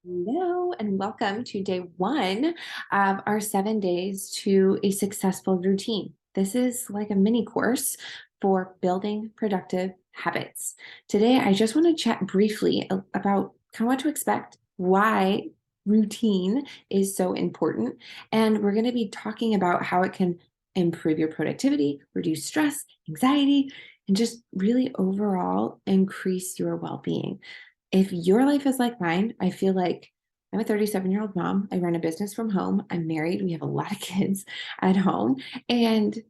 Hello, and welcome to day one of our 7 days to a successful routine. This is like a mini course for building productive habits. Today, I just want to chat briefly about kind of what to expect, why routine is so important, and we're going to be talking about how it can improve your productivity, reduce stress, anxiety, and just really overall increase your well being. If your life is like mine, I feel like I'm a 37-year-old mom. I run a business from home. I'm married. We have a lot of kids at home, and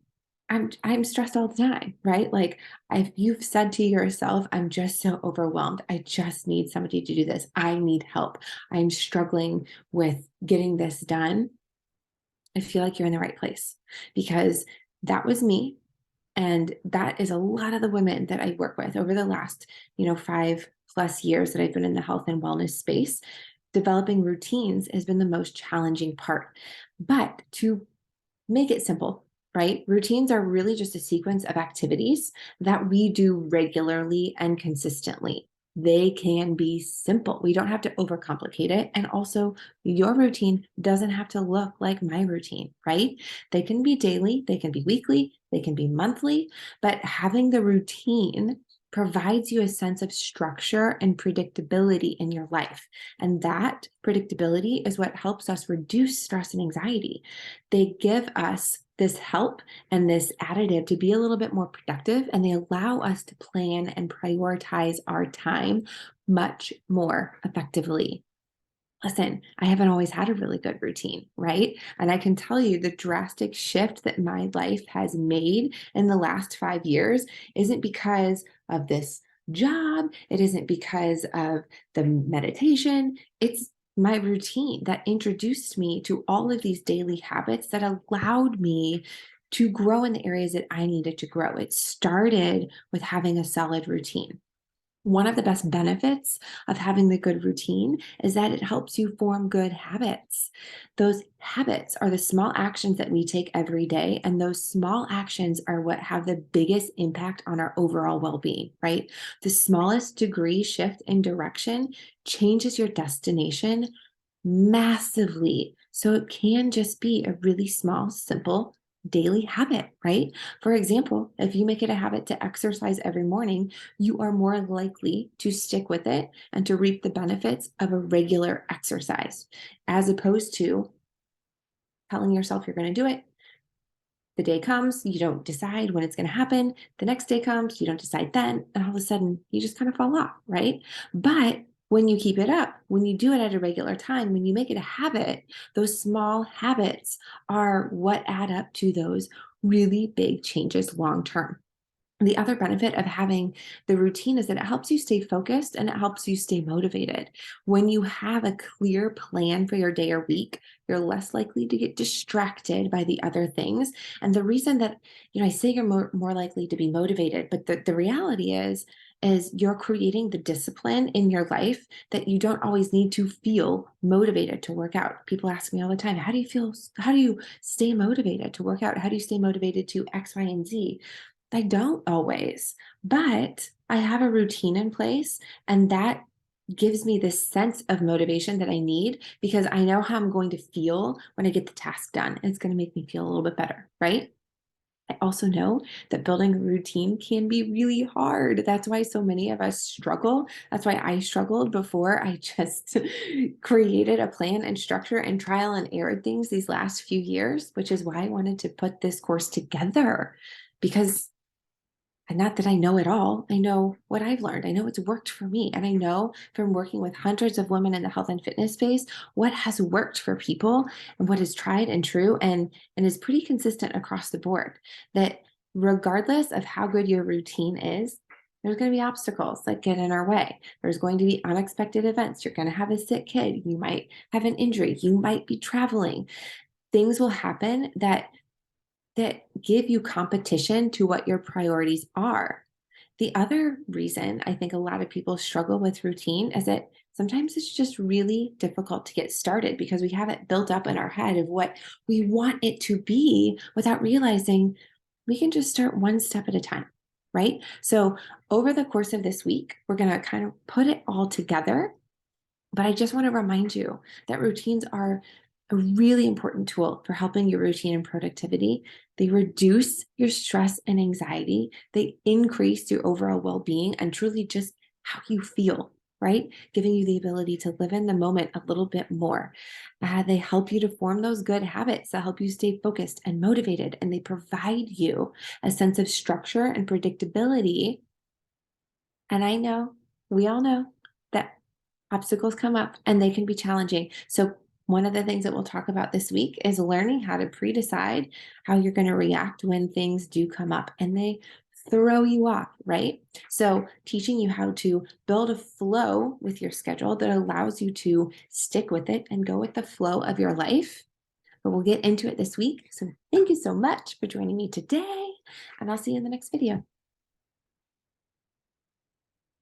I'm stressed all the time, right? Like if you've said to yourself, I'm just so overwhelmed. I just need somebody to do this. I need help. I'm struggling with getting this done. I feel like you're in the right place because that was me. And that is a lot of the women that I work with over the last, 5+ years that I've been in the health and wellness space. Developing routines has been the most challenging part. But to make it simple, right? Routines are really just a sequence of activities that we do regularly and consistently. They can be simple. We don't have to overcomplicate it. And also, your routine doesn't have to look like my routine, right? They can be daily, they can be weekly, they can be monthly, but having the routine provides you a sense of structure and predictability in your life. And that predictability is what helps us reduce stress and anxiety. They give us this help and this additive to be a little bit more productive, and they allow us to plan and prioritize our time much more effectively. Listen, I haven't always had a really good routine, right? And I can tell you the drastic shift that my life has made in the last 5 years isn't because of this job. It isn't because of the meditation. It's my routine that introduced me to all of these daily habits that allowed me to grow in the areas that I needed to grow. It started with having a solid routine. One of the best benefits of having the good routine is that it helps you form good habits. Those habits are the small actions that we take every day, and those small actions are what have the biggest impact on our overall well being, right? The smallest degree shift in direction changes your destination massively. So it can just be a really small, simple daily habit, right? For example, if you make it a habit to exercise every morning, you are more likely to stick with it and to reap the benefits of a regular exercise, as opposed to telling yourself you're going to do it. The day comes, you don't decide when it's going to happen. The next day comes, you don't decide then. And all of a sudden, you just kind of fall off, right? But when you keep it up, when you do it at a regular time, when you make it a habit, those small habits are what add up to those really big changes long term. The other benefit of having the routine is that it helps you stay focused and it helps you stay motivated. When you have a clear plan for your day or week, you're less likely to get distracted by the other things. And the reason that, I say you're more likely to be motivated, but the reality is you're creating the discipline in your life that you don't always need to feel motivated to work out. People ask me all the time, how do you stay motivated to work out? How do you stay motivated to X, Y, and Z? I don't always, but I have a routine in place, and that gives me this sense of motivation that I need because I know how I'm going to feel when I get the task done. It's going to make me feel a little bit better, right? I also know that building a routine can be really hard. That's why so many of us struggle. That's why I struggled before I just created a plan and structure and trial and error things these last few years, which is why I wanted to put this course together because and not that I know it all. I know what I've learned. I know it's worked for me. And I know from working with hundreds of women in the health and fitness space what has worked for people and what is tried and true and is pretty consistent across the board. That regardless of how good your routine is, there's going to be obstacles that get in our way. There's going to be unexpected events. You're going to have a sick kid. You might have an injury. You might be traveling. Things will happen that give you competition to what your priorities are. The other reason I think a lot of people struggle with routine is that sometimes it's just really difficult to get started because we have it built up in our head of what we want it to be without realizing we can just start one step at a time, right? So, over the course of this week, we're going to kind of put it all together But I just want to remind you that routines are a really important tool for helping your routine and productivity. They reduce your stress and anxiety, they increase your overall well being and truly just how you feel, right? Giving you the ability to live in the moment a little bit more. They help you to form those good habits that help you stay focused and motivated, and they provide you a sense of structure and predictability. And I know, we all know that obstacles come up and they can be challenging. So, one of the things that we'll talk about this week is learning how to pre decide how you're going to react when things do come up and they throw you off, right? So, teaching you how to build a flow with your schedule that allows you to stick with it and go with the flow of your life. But we'll get into it this week. So, thank you so much for joining me today, and I'll see you in the next video.